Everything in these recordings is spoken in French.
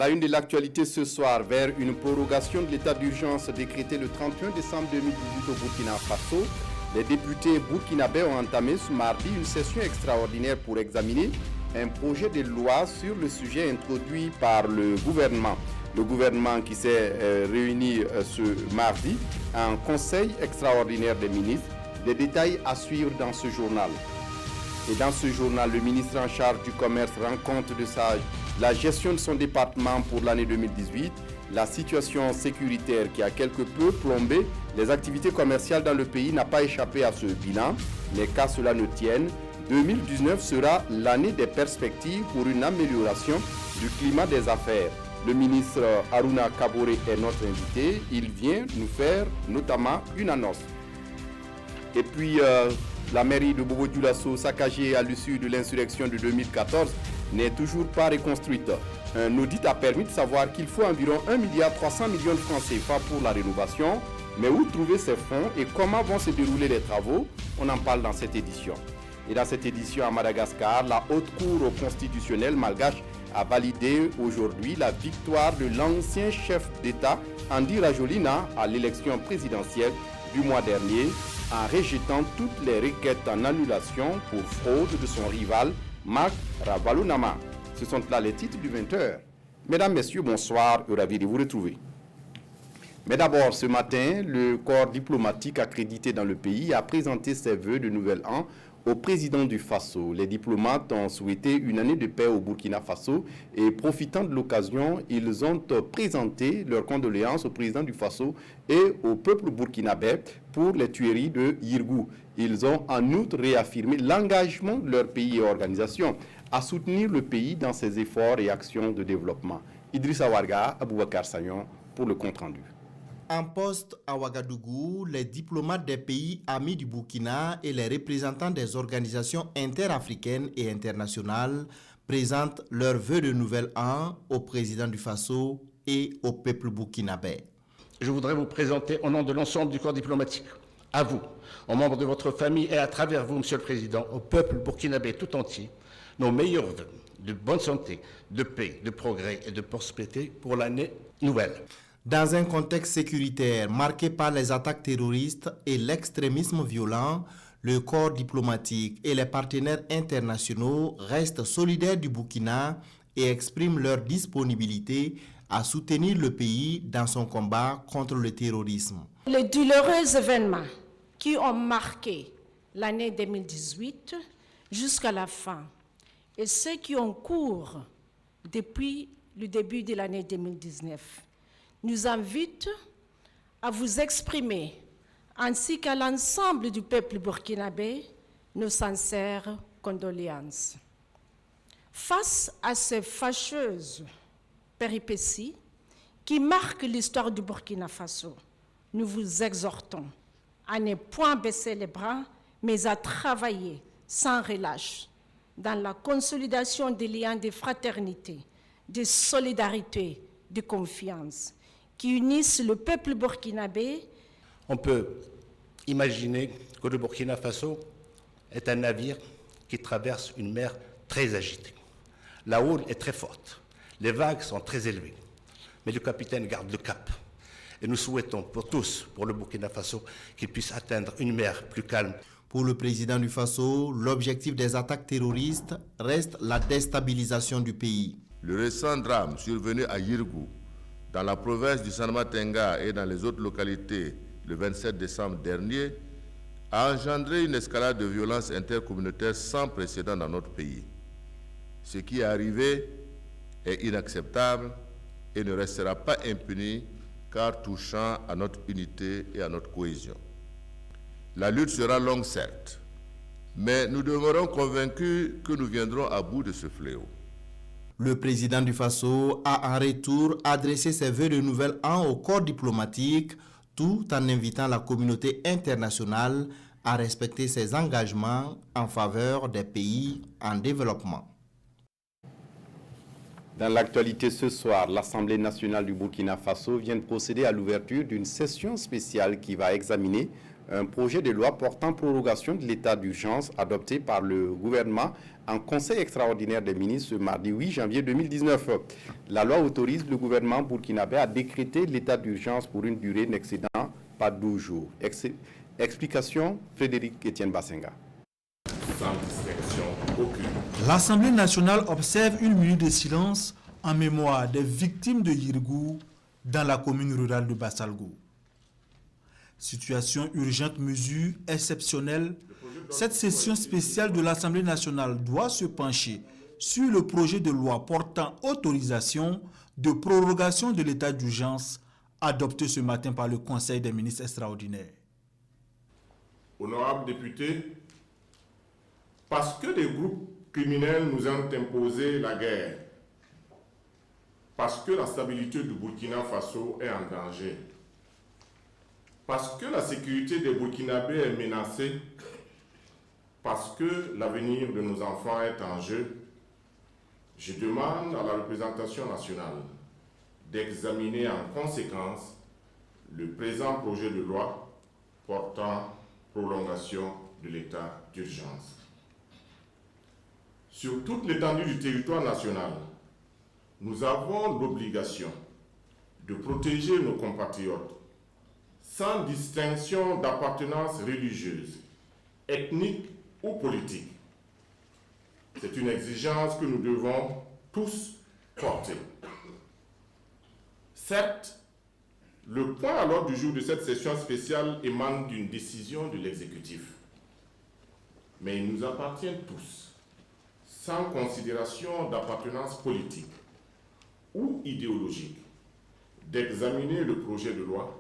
la une de l'actualité ce soir, vers une prorogation de l'état d'urgence décrété le 31 décembre 2018 au Burkina Faso, les députés burkinabés ont entamé ce mardi une session extraordinaire pour examiner un projet de loi sur le sujet introduit par le gouvernement. Le gouvernement qui s'est réuni ce mardi en conseil extraordinaire des ministres. Des détails à suivre dans ce journal. Et dans ce journal, le ministre en charge du commerce rend compte de la gestion de son département pour l'année 2018, la situation sécuritaire qui a quelque peu plombé les activités commerciales dans le pays n'a pas échappé à ce bilan, mais qu'à cela ne tienne, 2019 sera l'année des perspectives pour une amélioration du climat des affaires. Le ministre Aruna Kaboré est notre invité, il vient nous faire notamment une annonce. Et puis, la mairie de Bobo-Dioulasso, saccagée à l'issue de l'insurrection de 2014, n'est toujours pas reconstruite. Un audit a permis de savoir qu'il faut environ 1,3 milliard de francs CFA pour la rénovation. Mais où trouver ces fonds et comment vont se dérouler les travaux? On en parle dans cette édition. Et dans cette édition à Madagascar, la Haute Cour constitutionnelle malgache a validé aujourd'hui la victoire de l'ancien chef d'État Andi Rajolina à l'élection présidentielle du mois dernier, en rejetant toutes les requêtes en annulation pour fraude de son rival, Marc Ravalomanana. Ce sont là les titres du 20h. Mesdames, Messieurs, bonsoir et ravi de vous retrouver. Mais d'abord, ce matin, le corps diplomatique accrédité dans le pays a présenté ses vœux de nouvel an au président du Faso. Les diplomates ont souhaité une année de paix au Burkina Faso et profitant de l'occasion, ils ont présenté leurs condoléances au président du Faso et au peuple burkinabé pour les tueries de Yirgou. Ils ont en outre réaffirmé l'engagement de leur pays et organisation à soutenir le pays dans ses efforts et actions de développement. Idrissa Warga, Aboubakar Sagnon pour le compte-rendu. En poste à Ouagadougou, les diplomates des pays amis du Burkina et les représentants des organisations interafricaines et internationales présentent leurs vœux de nouvel an au président du Faso et au peuple burkinabé. Je voudrais vous présenter au nom de l'ensemble du corps diplomatique, à vous, aux membres de votre famille et à travers vous, Monsieur le Président, au peuple burkinabé tout entier, nos meilleurs vœux de bonne santé, de paix, de progrès et de prospérité pour l'année nouvelle. Dans un contexte sécuritaire marqué par les attaques terroristes et l'extrémisme violent, le corps diplomatique et les partenaires internationaux restent solidaires du Burkina et expriment leur disponibilité à soutenir le pays dans son combat contre le terrorisme. Les douloureux événements qui ont marqué l'année 2018 jusqu'à la fin et ceux qui ont cours depuis le début de l'année 2019 nous invite à vous exprimer, ainsi qu'à l'ensemble du peuple burkinabé, nos sincères condoléances. Face à ces fâcheuses péripéties qui marquent l'histoire du Burkina Faso, nous vous exhortons à ne point baisser les bras, mais à travailler sans relâche dans la consolidation des liens de fraternité, de solidarité, de confiance, qui unissent le peuple burkinabé. On peut imaginer que le Burkina Faso est un navire qui traverse une mer très agitée. La houle est très forte, les vagues sont très élevées, mais le capitaine garde le cap. Et nous souhaitons pour tous, pour le Burkina Faso, qu'il puisse atteindre une mer plus calme. Pour le président du Faso, l'objectif des attaques terroristes reste la déstabilisation du pays. Le récent drame survenu à Yirgou, dans la province du Sanmatenga et dans les autres localités le 27 décembre dernier, a engendré une escalade de violences intercommunautaires sans précédent dans notre pays. Ce qui est arrivé est inacceptable et ne restera pas impuni car touchant à notre unité et à notre cohésion. La lutte sera longue certes, mais nous demeurons convaincus que nous viendrons à bout de ce fléau. Le président du Faso a en retour adressé ses vœux de nouvel an au corps diplomatique tout en invitant la communauté internationale à respecter ses engagements en faveur des pays en développement. Dans l'actualité ce soir, l'Assemblée nationale du Burkina Faso vient de procéder à l'ouverture d'une session spéciale qui va examiner un projet de loi portant prorogation de l'état d'urgence adopté par le gouvernement en Conseil extraordinaire des ministres ce mardi 8 janvier 2019. La loi autorise le gouvernement burkinabé à décréter l'état d'urgence pour une durée n'excédant pas 12 jours. Explication, Frédéric Etienne Bassenga. Sans distinction aucune. L'Assemblée nationale observe une minute de silence en mémoire des victimes de Yirgou dans la commune rurale de Bassalgo. Situation urgente, mesure exceptionnelle. Cette session spéciale de l'Assemblée nationale doit se pencher sur le projet de loi portant autorisation de prorogation de l'état d'urgence adopté ce matin par le Conseil des ministres extraordinaires. Honorables députés, parce que des groupes criminels nous ont imposé la guerre, parce que la stabilité du Burkina Faso est en danger, parce que la sécurité des Burkinabés est menacée, parce que l'avenir de nos enfants est en jeu, je demande à la représentation nationale d'examiner en conséquence le présent projet de loi portant prolongation de l'état d'urgence. Sur toute l'étendue du territoire national, nous avons l'obligation de protéger nos compatriotes sans distinction d'appartenance religieuse, ethnique ou politique. C'est une exigence que nous devons tous porter. Certes, le point à l'ordre du jour de cette session spéciale émane d'une décision de l'exécutif. Mais il nous appartient tous, sans considération d'appartenance politique ou idéologique, d'examiner le projet de loi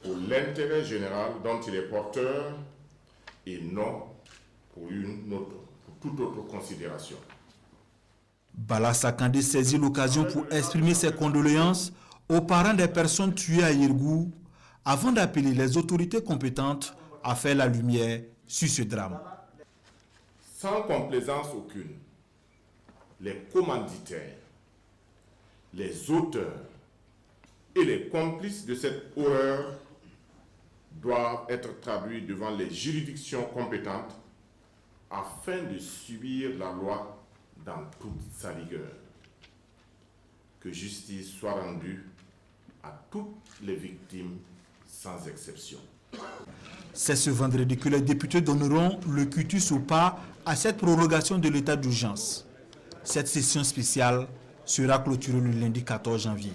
pour l'intérêt général dont il est porteur et non pour toute autre considération. Bala Sakandé saisit l'occasion pour exprimer ses condoléances aux parents des personnes tuées à Yirgou avant d'appeler les autorités compétentes à faire la lumière sur ce drame. Sans complaisance aucune, les commanditaires, les auteurs et les complices de cette horreur doivent être traduits devant les juridictions compétentes afin de subir la loi dans toute sa rigueur. Que justice soit rendue à toutes les victimes sans exception. C'est ce vendredi que les députés donneront le quitus ou pas à cette prorogation de l'état d'urgence. Cette session spéciale sera clôturée le lundi 14 janvier.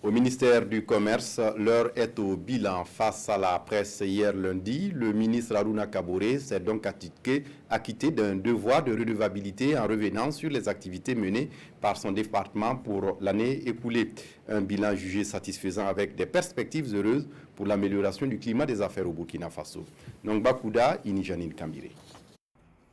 Au ministère du Commerce, l'heure est au bilan. Face à la presse hier lundi, le ministre Aruna Kaboré s'est donc acquitté d'un devoir de redevabilité en revenant sur les activités menées par son département pour l'année écoulée. Un bilan jugé satisfaisant avec des perspectives heureuses pour l'amélioration du climat des affaires au Burkina Faso. Nongba Kouda, Inijanine Kambire.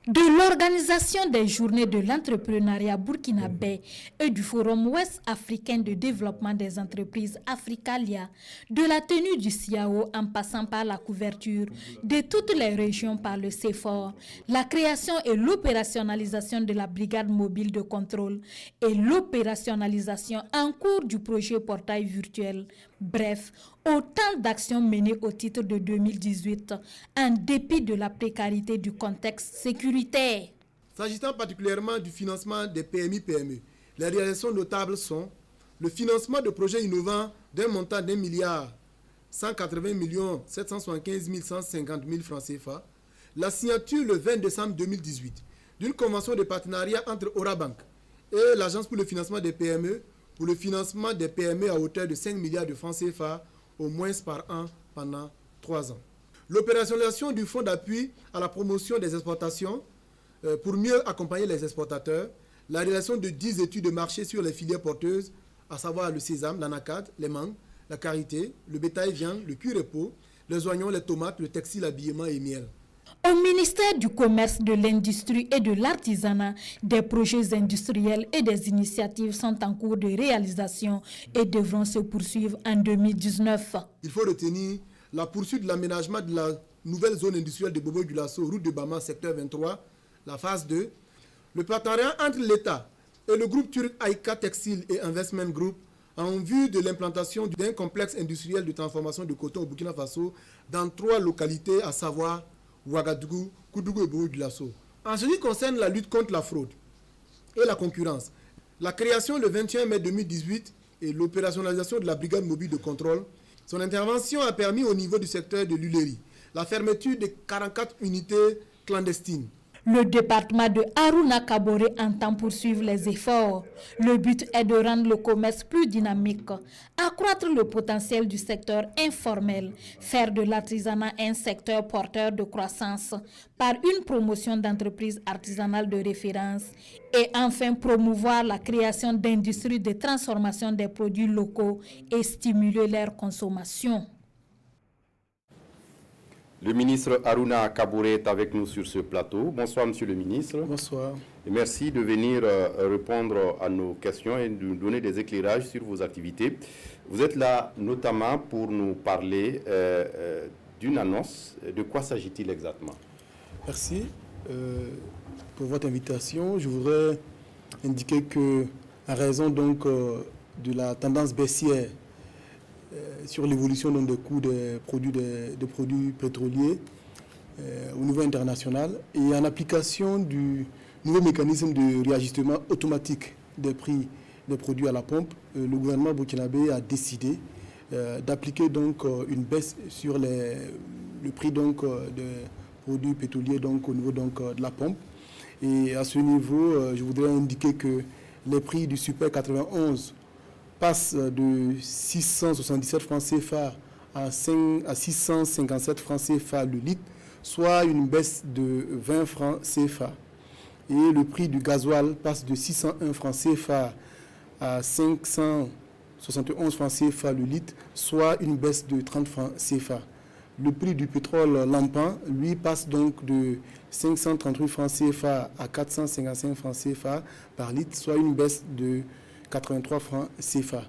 De l'organisation des journées de l'entrepreneuriat burkinabé et du Forum ouest africain de développement des entreprises Africalia, de la tenue du CIAO en passant par la couverture de toutes les régions par le CEFOR, la création et l'opérationnalisation de la brigade mobile de contrôle et l'opérationnalisation en cours du projet portail virtuel. Bref, autant d'actions menées au titre de 2018, en dépit de la précarité du contexte sécuritaire. S'agissant particulièrement du financement des PMI-PME, les réalisations notables sont le financement de projets innovants d'un montant d'1 milliard 180 775 150 000 francs CFA, la signature le 20 décembre 2018 d'une convention de partenariat entre Orabank et l'Agence pour le financement des PME pour le financement des PME à hauteur de 5 milliards de francs CFA au moins par an pendant 3 ans. L'opérationnalisation du fonds d'appui à la promotion des exportations pour mieux accompagner les exportateurs, la réalisation de 10 études de marché sur les filières porteuses, à savoir le sésame, l'anacade, les mangues, la karité, le bétail viande, le cuir et peau, les oignons, les tomates, le textile, l'habillement et miel. Au ministère du Commerce, de l'Industrie et de l'Artisanat, des projets industriels et des initiatives sont en cours de réalisation et devront se poursuivre en 2019. Il faut retenir la poursuite de l'aménagement de la nouvelle zone industrielle de Bobo-Dioulasso, route de Bama, secteur 23, la phase 2, le partenariat entre l'État et le groupe turc Aïka Textile et Investment Group en vue de l'implantation d'un complexe industriel de transformation de coton au Burkina Faso dans 3 localités, à savoir Ouagadougou, Koudougou et Bourg-du-Lasso. En ce qui concerne la lutte contre la fraude et la concurrence, la création le 21 mai 2018 et l'opérationnalisation de la brigade mobile de contrôle, son intervention a permis au niveau du secteur de l'huilerie la fermeture de 44 unités clandestines. Le département de Harouna Kaboré entend poursuivre les efforts. Le but est de rendre le commerce plus dynamique, accroître le potentiel du secteur informel, faire de l'artisanat un secteur porteur de croissance par une promotion d'entreprises artisanales de référence et enfin promouvoir la création d'industries de transformation des produits locaux et stimuler leur consommation. Le ministre Harouna Kaboré est avec nous sur ce plateau. Bonsoir, monsieur le ministre. Bonsoir. Et merci de venir répondre à nos questions et de nous donner des éclairages sur vos activités. Vous êtes là notamment pour nous parler d'une annonce. De quoi s'agit-il exactement? Merci pour votre invitation. Je voudrais indiquer que, en raison donc de la tendance baissière sur l'évolution des coûts des produits pétroliers au niveau international et en application du nouveau mécanisme de réajustement automatique des prix des produits à la pompe, le gouvernement burkinabé a décidé d'appliquer donc une baisse sur le prix donc des produits pétroliers donc au niveau donc de la pompe. Et à ce niveau, je voudrais indiquer que les prix du Super 91 passe de 677 francs CFA à 657 francs CFA le litre, soit une baisse de 20 francs CFA. Et le prix du gasoil passe de 601 francs CFA à 571 francs CFA le litre, soit une baisse de 30 francs CFA. Le prix du pétrole lampant, lui, passe donc de 538 francs CFA à 455 francs CFA par litre, soit une baisse de 83 francs CFA.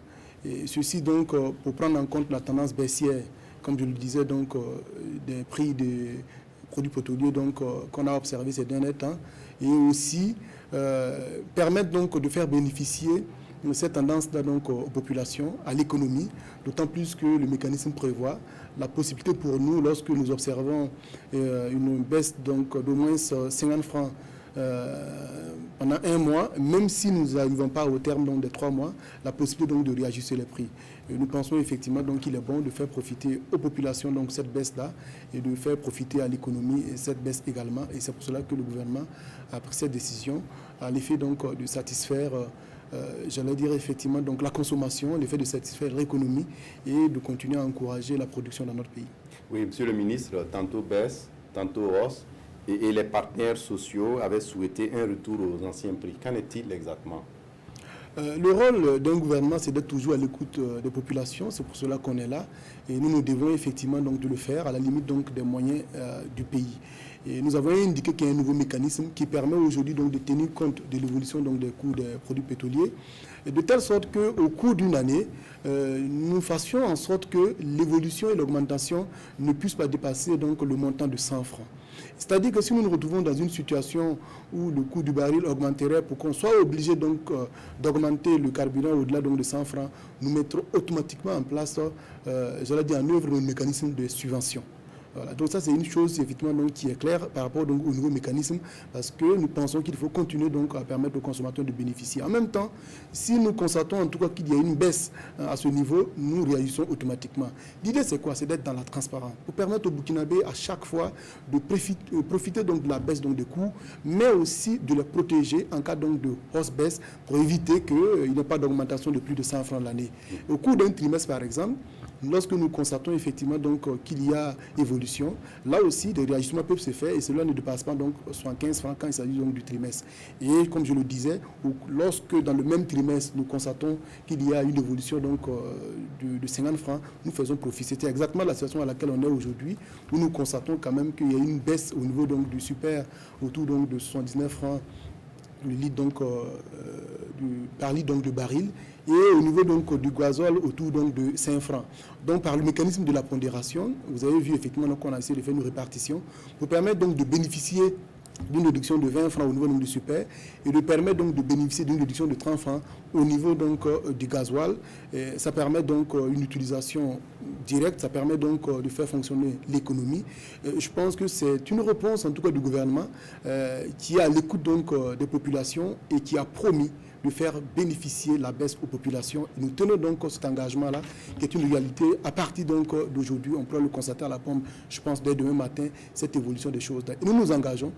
Et ceci donc pour prendre en compte la tendance baissière, comme je le disais, donc des prix des produits pétroliers donc qu'on a observé ces derniers temps, et aussi permettre donc de faire bénéficier de cette tendance-là donc aux populations, à l'économie, d'autant plus que le mécanisme prévoit la possibilité pour nous, lorsque nous observons une baisse donc d'au moins 50 francs pendant un mois, même si nous n'arrivons pas au terme donc, des 3 mois, la possibilité donc, de réajuster les prix. Et nous pensons effectivement qu'il est bon de faire profiter aux populations donc, cette baisse-là et de faire profiter à l'économie cette baisse également. Et c'est pour cela que le gouvernement a pris cette décision à l'effet donc, de satisfaire, j'allais dire effectivement, donc, la consommation, l'effet de satisfaire l'économie et de continuer à encourager la production dans notre pays. Oui, monsieur le ministre, tantôt baisse, tantôt hausse. Et les partenaires sociaux avaient souhaité un retour aux anciens prix. Qu'en est-il exactement? Le rôle d'un gouvernement, c'est d'être toujours à l'écoute des populations. C'est pour cela qu'on est là. Et nous devons effectivement donc, de le faire à la limite donc, des moyens du pays. Et nous avons indiqué qu'il y a un nouveau mécanisme qui permet aujourd'hui donc, de tenir compte de l'évolution donc, des coûts des produits pétroliers. Et de telle sorte qu'au cours d'une année, nous fassions en sorte que l'évolution et l'augmentation ne puissent pas dépasser donc, le montant de 100 francs. C'est-à-dire que si nous nous retrouvons dans une situation où le coût du baril augmenterait pour qu'on soit obligé donc d'augmenter le carburant au-delà donc de 100 francs, nous mettrons automatiquement en place, j'allais dire en œuvre, le mécanisme de subvention. Voilà. Donc ça c'est une chose effectivement donc, qui est claire par rapport donc, au nouveau mécanisme, parce que nous pensons qu'il faut continuer donc à permettre aux consommateurs de bénéficier. En même temps, si nous constatons en tout cas qu'il y a une baisse à ce niveau, nous réagissons automatiquement. L'idée c'est quoi? C'est d'être dans la transparence, pour permettre aux Burkinabés à chaque fois de profiter donc de la baisse donc, des coûts, mais aussi de les protéger en cas donc, de hausse-baisse pour éviter qu'il n'y ait pas d'augmentation de plus de 100 francs l'année. Au cours d'un trimestre par exemple, lorsque nous constatons effectivement donc qu'il y a évolution, là aussi des réajustements peuvent se faire et cela ne dépasse pas donc 75 francs quand il s'agit donc du trimestre. Et comme je le disais, lorsque dans le même trimestre nous constatons qu'il y a une évolution donc de 50 francs, nous faisons profit. C'était exactement la situation à laquelle on est aujourd'hui, où nous constatons quand même qu'il y a une baisse au niveau donc du super autour donc de 79 francs le litre donc par litre donc de baril, et au niveau donc du gazole autour donc de 5 francs. Donc par le mécanisme de la pondération, vous avez vu effectivement qu'on a essayé de faire une répartition pour permettre donc de bénéficier d'une réduction de 20 francs au niveau du super et de permettre donc de bénéficier d'une réduction de 30 francs au niveau donc du gasoil. Et ça permet donc une utilisation directe, ça permet donc de faire fonctionner l'économie. Je pense que c'est une réponse en tout cas du gouvernement qui est à l'écoute donc des populations et qui a promis de faire bénéficier la baisse aux populations. Et nous tenons donc cet engagement-là, qui est une réalité. À partir donc d'aujourd'hui, on pourra le constater à la pompe, je pense, dès demain matin, cette évolution des choses. Et nous nous engageons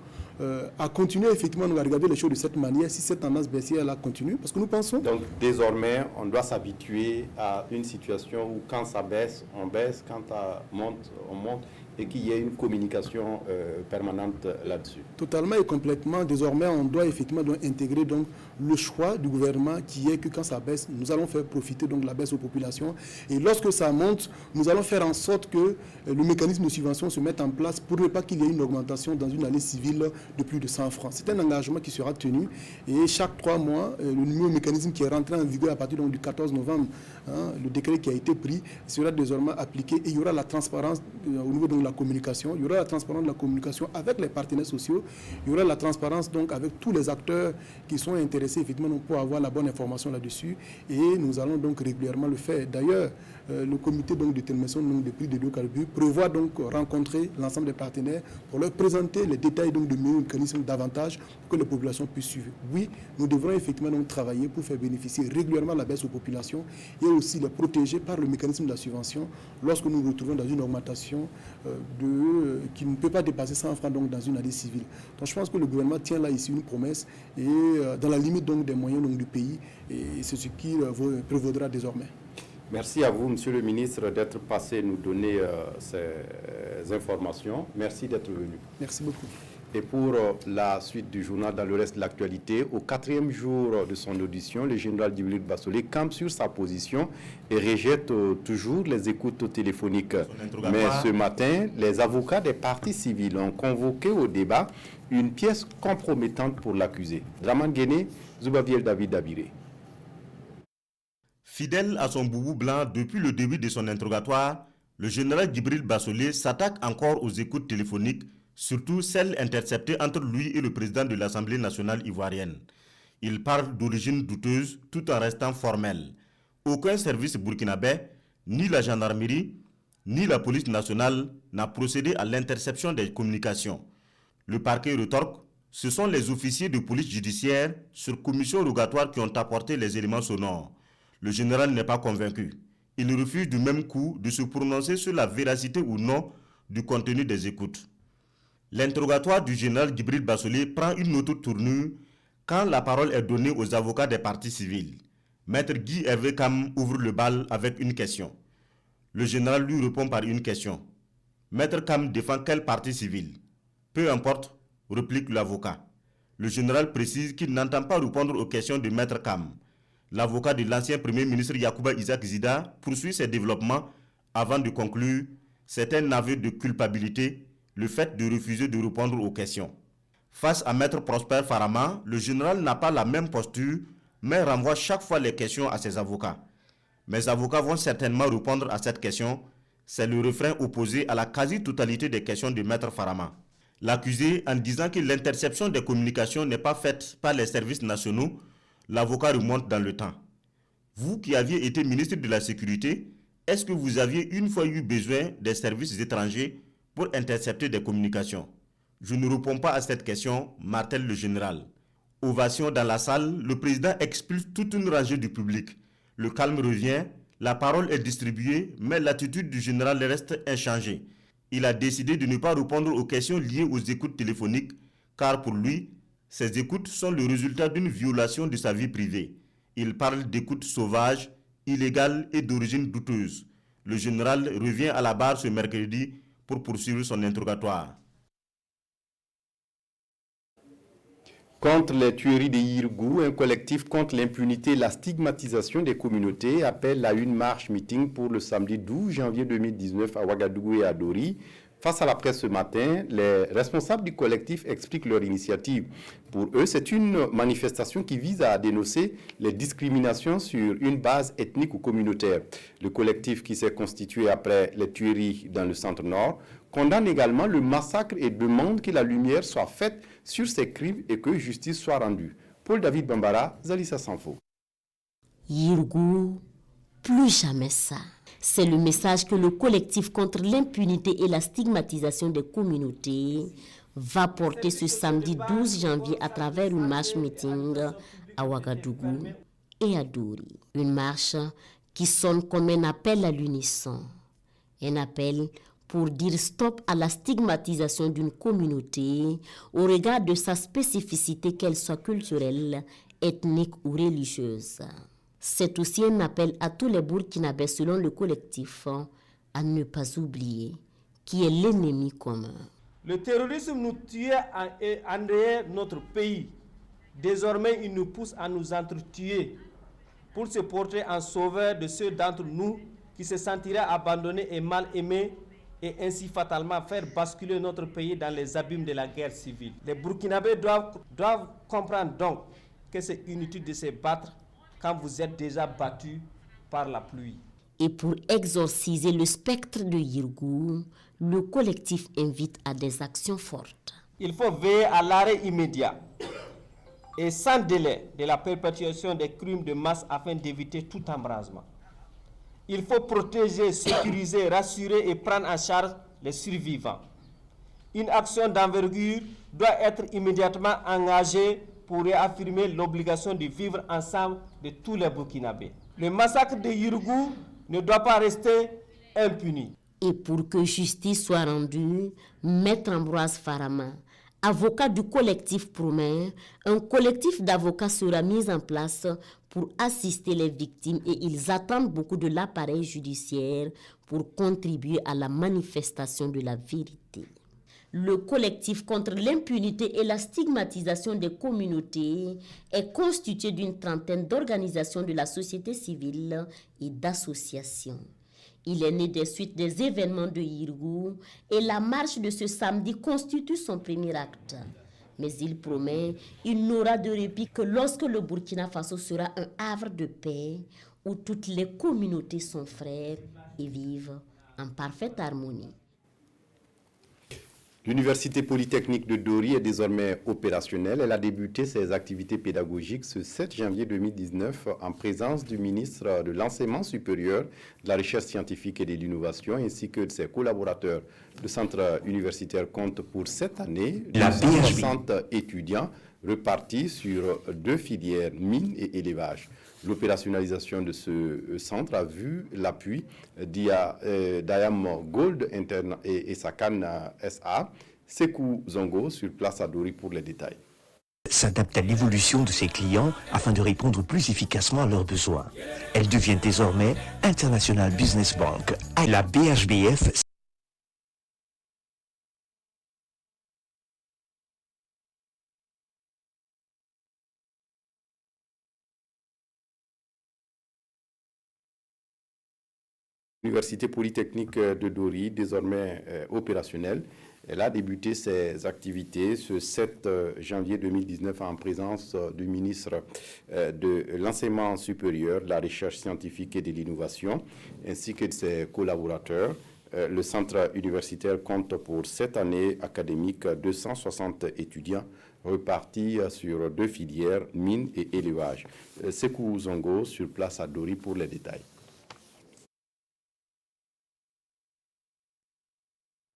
à continuer effectivement à regarder les choses de cette manière, si cette tendance baissière-là continue, parce que nous pensons... Donc désormais, on doit s'habituer à une situation où quand ça baisse, on baisse, quand ça monte, on monte, et qu'il y ait une communication permanente là-dessus. Totalement et complètement. Désormais, on doit effectivement donc intégrer donc le choix du gouvernement qui est que quand ça baisse, nous allons faire profiter donc la baisse aux populations. Et lorsque ça monte, nous allons faire en sorte que le mécanisme de subvention se mette en place pour ne pas qu'il y ait une augmentation dans une année civile de plus de 100 francs. C'est un engagement qui sera tenu. Et chaque 3 mois, le nouveau mécanisme qui est rentré en vigueur à partir donc, du 14 novembre, le décret qui a été pris sera désormais appliqué et il y aura la transparence au niveau de la communication, il y aura la transparence de la communication avec les partenaires sociaux, il y aura la transparence donc avec tous les acteurs qui sont intéressés effectivement donc, pour avoir la bonne information là-dessus et nous allons donc régulièrement le faire. D'ailleurs, le comité donc, de détermination des prix de biocarburants prévoit donc rencontrer l'ensemble des partenaires pour leur présenter les détails donc, de mécanismes davantage pour que les populations puissent suivre. Oui, nous devrons effectivement donc, travailler pour faire bénéficier régulièrement la baisse aux populations et aussi les protéger par le mécanisme de la subvention lorsque nous nous retrouvons dans une augmentation qui ne peut pas dépasser 100 francs donc, dans une année civile. Donc je pense que le gouvernement tient là ici une promesse et dans la limite donc, des moyens donc, du pays et c'est ce qui prévaudra désormais. Merci à vous, Monsieur le ministre, d'être passé nous donner ces informations. Merci d'être venu. Merci beaucoup. Et pour la suite du journal dans le reste de l'actualité, au 4e jour de son audition, le général Djibril Bassolé campe sur sa position et rejette toujours les écoutes téléphoniques. Mais ce matin, les avocats des partis civils ont convoqué au débat une pièce compromettante pour l'accusé. Draman Guéné, Zoubaviel David Dabiré. Fidèle à son boubou blanc depuis le début de son interrogatoire, le général Djibril Bassolé s'attaque encore aux écoutes téléphoniques, surtout celles interceptées entre lui et le président de l'Assemblée nationale ivoirienne. Il parle d'origine douteuse tout en restant formel. Aucun service burkinabé, ni la gendarmerie, ni la police nationale n'a procédé à l'interception des communications. Le parquet retorque, ce sont les officiers de police judiciaire sur commission rogatoire qui ont apporté les éléments sonores. Le général n'est pas convaincu. Il refuse du même coup de se prononcer sur la véracité ou non du contenu des écoutes. L'interrogatoire du général Djibril Bassolé prend une autre tournure quand la parole est donnée aux avocats des partis civils. Maître Guy Hervé Kam ouvre le bal avec une question. Le général lui répond par une question. Maître Kam défend quel parti civil? Peu importe, réplique l'avocat. Le général précise qu'il n'entend pas répondre aux questions de Maître Kam. L'avocat de l'ancien Premier ministre Yacouba Isaac Zida poursuit ses développements avant de conclure « C'est un aveu de culpabilité, le fait de refuser de répondre aux questions ». Face à Maître Prosper Farama, le général n'a pas la même posture, mais renvoie chaque fois les questions à ses avocats. Mes avocats vont certainement répondre à cette question. C'est le refrain opposé à la quasi-totalité des questions de Maître Farama. L'accusé, en disant que l'interception des communications n'est pas faite par les services nationaux, l'avocat remonte dans le temps. Vous qui aviez été ministre de la Sécurité, est-ce que vous aviez une fois eu besoin des services étrangers pour intercepter des communications? Je ne réponds pas à cette question, martèle le général. Ovation dans la salle, le président expulse toute une rangée du public. Le calme revient, la parole est distribuée, mais l'attitude du général reste inchangée. Il a décidé de ne pas répondre aux questions liées aux écoutes téléphoniques, car pour lui, ces écoutes sont le résultat d'une violation de sa vie privée. Il parle d'écoutes sauvages, illégales et d'origine douteuse. Le général revient à la barre ce mercredi pour poursuivre son interrogatoire. Contre les tueries de Yirgou, un collectif contre l'impunité et la stigmatisation des communautés appelle à une marche-meeting pour le samedi 12 janvier 2019 à Ouagadougou et à Dori. Face à la presse ce matin, les responsables du collectif expliquent leur initiative. Pour eux, c'est une manifestation qui vise à dénoncer les discriminations sur une base ethnique ou communautaire. Le collectif, qui s'est constitué après les tueries dans le centre-nord, condamne également le massacre et demande que la lumière soit faite sur ces crimes et que justice soit rendue. Paul-David Bambara, Zalissa Sanfo. Yirgou, plus jamais ça. C'est le message que le collectif contre l'impunité et la stigmatisation des communautés va porter ce samedi 12 janvier à travers une marche-meeting à Ouagadougou et à Dori. Une marche qui sonne comme un appel à l'unisson. Un appel pour dire stop à la stigmatisation d'une communauté au regard de sa spécificité, qu'elle soit culturelle, ethnique ou religieuse. C'est aussi un appel à tous les Burkinabés, selon le collectif, à ne pas oublier qui est l'ennemi commun. Le terrorisme nous tuait en dehors de notre pays. Désormais, il nous pousse à nous entretuer pour se porter en sauveur de ceux d'entre nous qui se sentiraient abandonnés et mal aimés et ainsi fatalement faire basculer notre pays dans les abîmes de la guerre civile. Les Burkinabés doivent comprendre donc que c'est inutile de se battre quand vous êtes déjà battus par la pluie. Et pour exorciser le spectre de Yirgou, le collectif invite à des actions fortes. Il faut veiller à l'arrêt immédiat et sans délai de la perpétuation des crimes de masse afin d'éviter tout embrasement. Il faut protéger, sécuriser, rassurer et prendre en charge les survivants. Une action d'envergure doit être immédiatement engagée pour réaffirmer l'obligation de vivre ensemble de tous les Burkinabés. Le massacre de Yirgou ne doit pas rester impuni. Et pour que justice soit rendue, Maître Ambroise Farama, avocat du collectif Promer, un collectif d'avocats sera mis en place pour assister les victimes et ils attendent beaucoup de l'appareil judiciaire pour contribuer à la manifestation de la vérité. Le collectif contre l'impunité et la stigmatisation des communautés est constitué d'une trentaine d'organisations de la société civile et d'associations. Il est né des suites des événements de Yirgou et la marche de ce samedi constitue son premier acte. Mais il promet, il n'aura de répit que lorsque le Burkina Faso sera un havre de paix où toutes les communautés sont frères et vivent en parfaite harmonie. L'Université polytechnique de Dori est désormais opérationnelle. Elle a débuté ses activités pédagogiques ce 7 janvier 2019 en présence du ministre de l'Enseignement supérieur, de la Recherche scientifique et de l'Innovation ainsi que de ses collaborateurs. Le centre universitaire compte pour cette année 260 étudiants repartis sur 2 filières, mines et élevage. L'opérationnalisation de ce centre a vu l'appui d'Ayam Gold et Sakan SA. Sekou Zongo sur place à Dori pour les détails. S'adapte à l'évolution de ses clients afin de répondre plus efficacement à leurs besoins. Elle devient désormais International Business Bank à la BHBF. L'Université polytechnique de Dori, désormais opérationnelle, elle a débuté ses activités ce 7 janvier 2019 en présence du ministre de l'Enseignement supérieur, de la Recherche scientifique et de l'Innovation, ainsi que de ses collaborateurs. Le centre universitaire compte pour cette année académique 260 étudiants repartis sur 2 filières, mines et élevage. Sekou Zongo sur place à Dori pour les détails.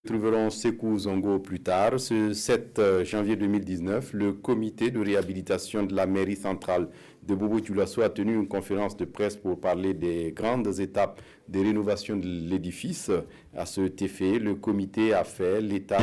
Nous trouverons Sekou Zongo plus tard. Ce 7 janvier 2019, le comité de réhabilitation de la mairie centrale de Bobo-Dioulasso a tenu une conférence de presse pour parler des grandes étapes de rénovation de l'édifice. À cet effet, le comité a fait l'état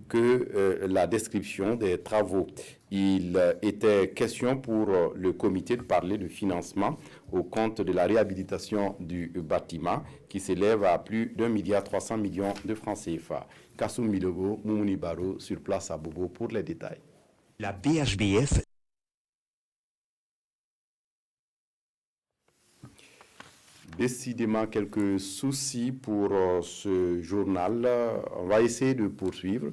que la description des travaux. Il était question pour le comité de parler de financement au compte de la réhabilitation du bâtiment qui s'élève à plus d'1,3 milliard de francs CFA. Kassoum Milogo, Moumouni Baro sur place à Bobo pour les détails. La BHBF. décidément quelques soucis pour ce journal. On va essayer de poursuivre.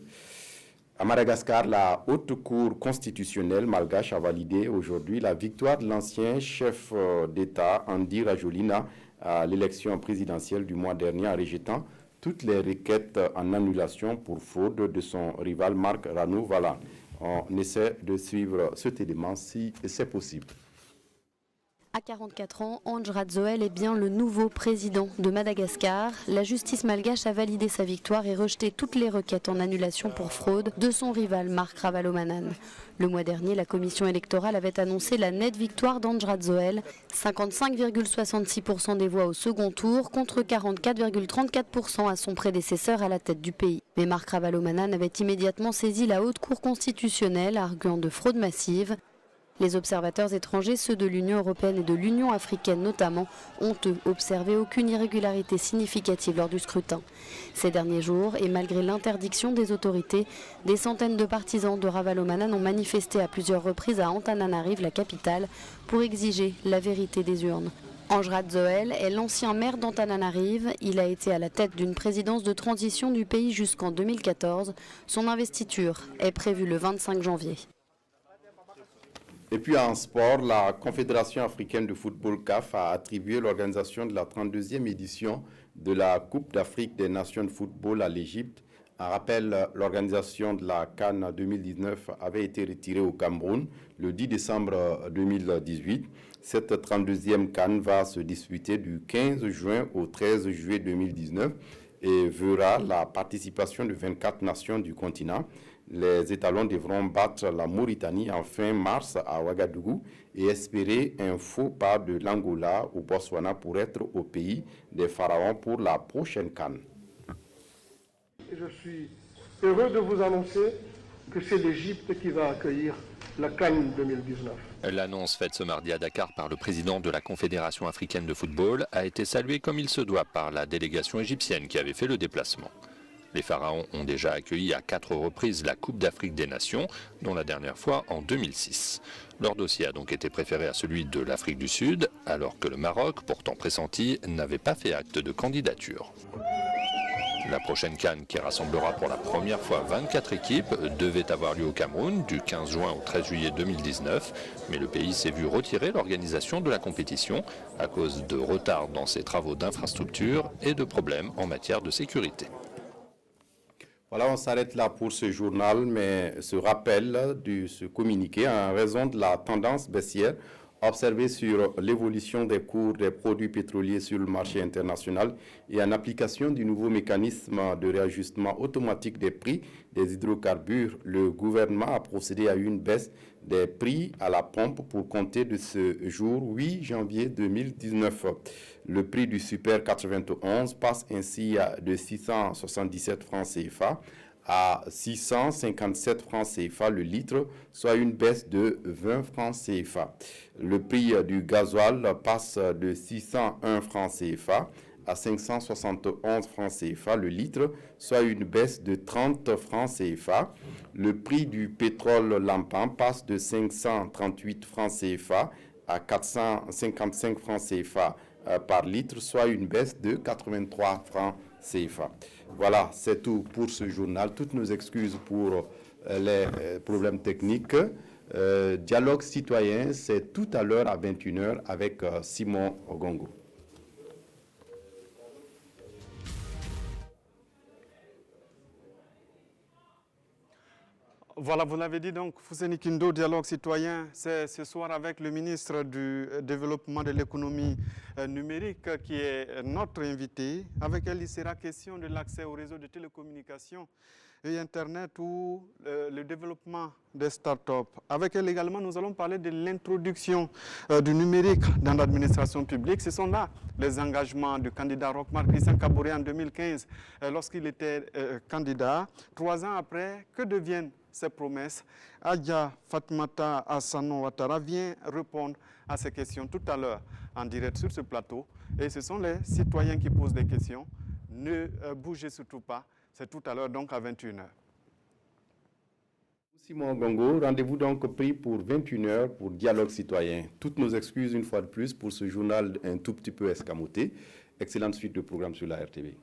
À Madagascar, la Haute Cour constitutionnelle malgache a validé aujourd'hui la victoire de l'ancien chef d'État Andy Rajolina à l'élection présidentielle du mois dernier en rejetant toutes les requêtes en annulation pour fraude de son rival Marc Ranouvalla. On essaie de suivre cet élément si c'est possible. À 44 ans, Ange Radzoel est bien le nouveau président de Madagascar. La justice malgache a validé sa victoire et rejeté toutes les requêtes en annulation pour fraude de son rival Marc Ravalomanan. Le mois dernier, la commission électorale avait annoncé la nette victoire d'Ange Radzoel, 55,66% des voix au second tour contre 44,34% à son prédécesseur à la tête du pays. Mais Marc Ravalomanan avait immédiatement saisi la Haute Cour constitutionnelle, arguant de fraude massive. Les observateurs étrangers, ceux de l'Union européenne et de l'Union africaine notamment, ont eux observé aucune irrégularité significative lors du scrutin. Ces derniers jours, et malgré l'interdiction des autorités, des centaines de partisans de Ravalomanan ont manifesté à plusieurs reprises à Antananarive, la capitale, pour exiger la vérité des urnes. Ange Radzoel est l'ancien maire d'Antananarive. Il a été à la tête d'une présidence de transition du pays jusqu'en 2014. Son investiture est prévue le 25 janvier. Et puis en sport, la Confédération africaine de football CAF a attribué l'organisation de la 32e édition de la Coupe d'Afrique des Nations de football à l'Égypte. En rappel, l'organisation de la CAN 2019 avait été retirée au Cameroun le 10 décembre 2018. Cette 32e CAN va se disputer du 15 juin au 13 juillet 2019 et verra la participation de 24 nations du continent. Les étalons devront battre la Mauritanie en fin mars à Ouagadougou et espérer un faux pas de l'Angola au Botswana pour être au pays des pharaons pour la prochaine CAN. Je suis heureux de vous annoncer que c'est l'Égypte qui va accueillir la CAN 2019. L'annonce faite ce mardi à Dakar par le président de la Confédération africaine de football a été saluée comme il se doit par la délégation égyptienne qui avait fait le déplacement. Les Pharaons ont déjà accueilli à 4 reprises la Coupe d'Afrique des Nations, dont la dernière fois en 2006. Leur dossier a donc été préféré à celui de l'Afrique du Sud, alors que le Maroc, pourtant pressenti, n'avait pas fait acte de candidature. La prochaine CAN, qui rassemblera pour la première fois 24 équipes, devait avoir lieu au Cameroun du 15 juin au 13 juillet 2019, mais le pays s'est vu retirer l'organisation de la compétition à cause de retards dans ses travaux d'infrastructure et de problèmes en matière de sécurité. Voilà, on s'arrête là pour ce journal, mais ce rappel de ce communiqué en raison de la tendance baissière observée sur l'évolution des cours des produits pétroliers sur le marché international et en application du nouveau mécanisme de réajustement automatique des prix des hydrocarbures, le gouvernement a procédé à une baisse des prix à la pompe pour compter de ce jour 8 janvier 2019. Le prix du Super 91 passe ainsi de 677 francs CFA à 657 francs CFA le litre, soit une baisse de 20 francs CFA. Le prix du gasoil passe de 601 francs CFA à 571 francs CFA le litre, soit une baisse de 30 francs CFA. Le prix du pétrole lampant passe de 538 francs CFA à 455 francs CFA par litre, soit une baisse de 83 francs CFA. Voilà, c'est tout pour ce journal. Toutes nos excuses pour les problèmes techniques. Dialogue citoyen, c'est tout à l'heure à 21h avec Simon Ogongo. Voilà, vous l'avez dit donc, Fousseni Kindo, Dialogue citoyen, c'est ce soir avec le ministre du Développement de l'économie numérique qui est notre invité. Avec elle, il sera question de l'accès au réseau de télécommunications et Internet ou le développement des startups. Avec elle également, nous allons parler de l'introduction du numérique dans l'administration publique. Ce sont là les engagements du candidat Roch-Marc Christian Kaboré en 2015 lorsqu'il était candidat. 3 ans après, que deviennent ces promesses? Adja Fatmata Asano Ouattara vient répondre à ces questions tout à l'heure en direct sur ce plateau. Et ce sont les citoyens qui posent des questions. Ne bougez surtout pas. C'est tout à l'heure, donc à 21h. Simon Gongo, rendez-vous donc pris pour 21h pour Dialogue Citoyen. Toutes nos excuses une fois de plus pour ce journal un tout petit peu escamoté. Excellente suite de programme sur la RTV.